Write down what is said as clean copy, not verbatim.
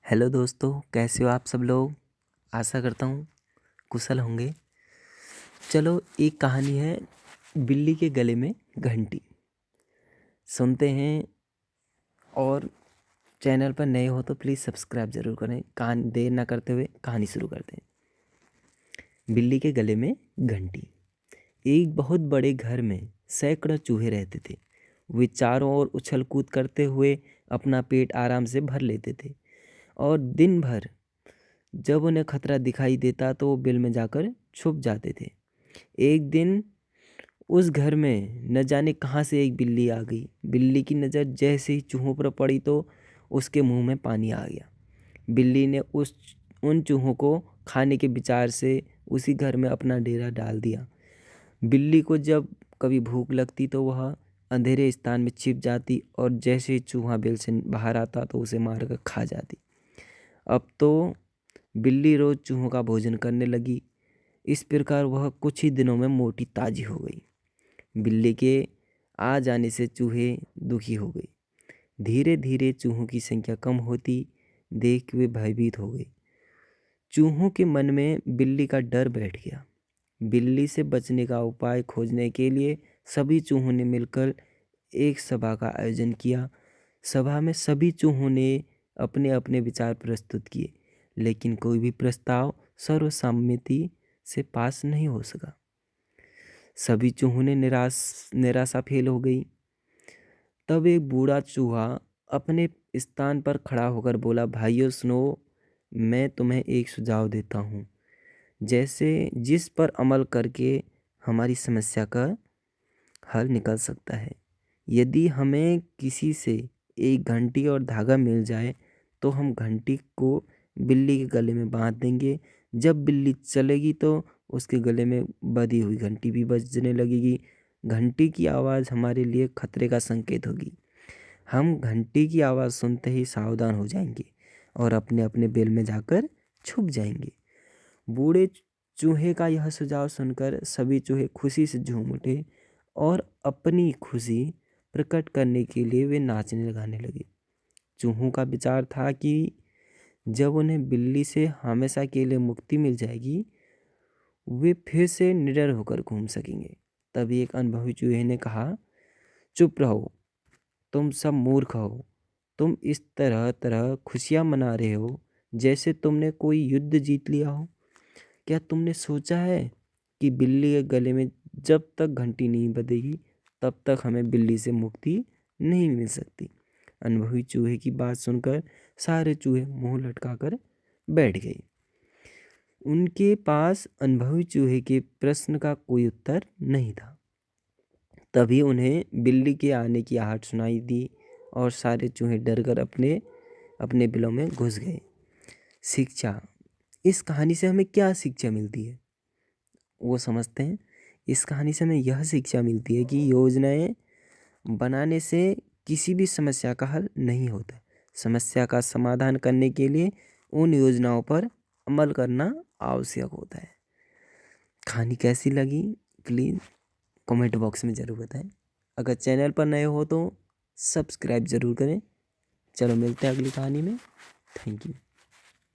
Hello दोस्तों, कैसे हो आप सब लोग। आशा करता हूँ कुशल होंगे। चलो, एक कहानी है बिल्ली के गले में घंटी। सुनते हैं। और चैनल पर नए हो तो प्लीज़ सब्सक्राइब ज़रूर करें। कहानी देर ना करते हुए कहानी शुरू करते हैं। बिल्ली के गले में घंटी। एक बहुत बड़े घर में सैकड़ों चूहे रहते थे। वे चारों ओर उछल कूद करते हुए अपना पेट आराम से भर लेते थे और दिन भर जब उन्हें खतरा दिखाई देता तो वो बिल में जाकर छुप जाते थे। एक दिन उस घर में न जाने कहाँ से एक बिल्ली आ गई। बिल्ली की नज़र जैसे ही चूहों पर पड़ी तो उसके मुंह में पानी आ गया। बिल्ली ने उन चूहों को खाने के विचार से उसी घर में अपना डेरा डाल दिया। बिल्ली को जब कभी भूख लगती तो वह अंधेरे स्थान में छिप जाती और जैसे ही चूहा बिल से बाहर आता तो उसे मारकर खा जाती। अब तो बिल्ली रोज चूहों का भोजन करने लगी। इस प्रकार वह कुछ ही दिनों में मोटी ताजी हो गई। बिल्ली के आ जाने से चूहे दुखी हो गए। धीरे धीरे चूहों की संख्या कम होती देख वे भयभीत हो गए। चूहों के मन में बिल्ली का डर बैठ गया। बिल्ली से बचने का उपाय खोजने के लिए सभी चूहों ने मिलकर एक सभा का आयोजन किया। सभा में सभी चूहों ने अपने अपने विचार प्रस्तुत किए, लेकिन कोई भी प्रस्ताव सर्वसम्मति से पास नहीं हो सका। सभी चूहों ने निराशा फेल हो गई। तब एक बूढ़ा चूहा अपने स्थान पर खड़ा होकर बोला, भाइयों सुनो, मैं तुम्हें एक सुझाव देता हूँ जिस पर अमल करके हमारी समस्या का हल निकल सकता है। यदि हमें किसी से एक घंटी और धागा मिल जाए तो हम घंटी को बिल्ली के गले में बांध देंगे। जब बिल्ली चलेगी तो उसके गले में बंधी हुई घंटी भी बजने लगेगी। घंटी की आवाज़ हमारे लिए खतरे का संकेत होगी। हम घंटी की आवाज़ सुनते ही सावधान हो जाएंगे और अपने अपने बिल में जाकर छुप जाएंगे। बूढ़े चूहे का यह सुझाव सुनकर सभी चूहे खुशी से झूम उठे और अपनी खुशी प्रकट करने के लिए वे नाचने गाने लगे। चूहों का विचार था कि जब उन्हें बिल्ली से हमेशा के लिए मुक्ति मिल जाएगी, वे फिर से निडर होकर घूम सकेंगे। तभी एक अनुभवी चूहे ने कहा, चुप रहो, तुम सब मूर्ख हो। तुम इस तरह तरह खुशियाँ मना रहे हो जैसे तुमने कोई युद्ध जीत लिया हो। क्या तुमने सोचा है कि बिल्ली के गले में जब तक घंटी नहीं बजेगी तब तक हमें बिल्ली से मुक्ति नहीं मिल सकती। अनुभवी चूहे की बात सुनकर सारे चूहे मुंह लटकाकर बैठ गए। उनके पास अनुभवी चूहे के प्रश्न का कोई उत्तर नहीं था। तभी उन्हें बिल्ली के आने की आहट सुनाई दी और सारे चूहे डरकर अपने अपने बिलों में घुस गए। शिक्षा। इस कहानी से हमें क्या शिक्षा मिलती है वो समझते हैं। इस कहानी से हमें यह शिक्षा मिलती है कि योजनाएं बनाने से किसी भी समस्या का हल नहीं होता। समस्या का समाधान करने के लिए उन योजनाओं पर अमल करना आवश्यक होता है। कहानी कैसी लगी प्लीज़ कमेंट बॉक्स में ज़रूर बताएं। अगर चैनल पर नए हो तो सब्सक्राइब ज़रूर करें। चलो मिलते हैं अगली कहानी में। Thank you.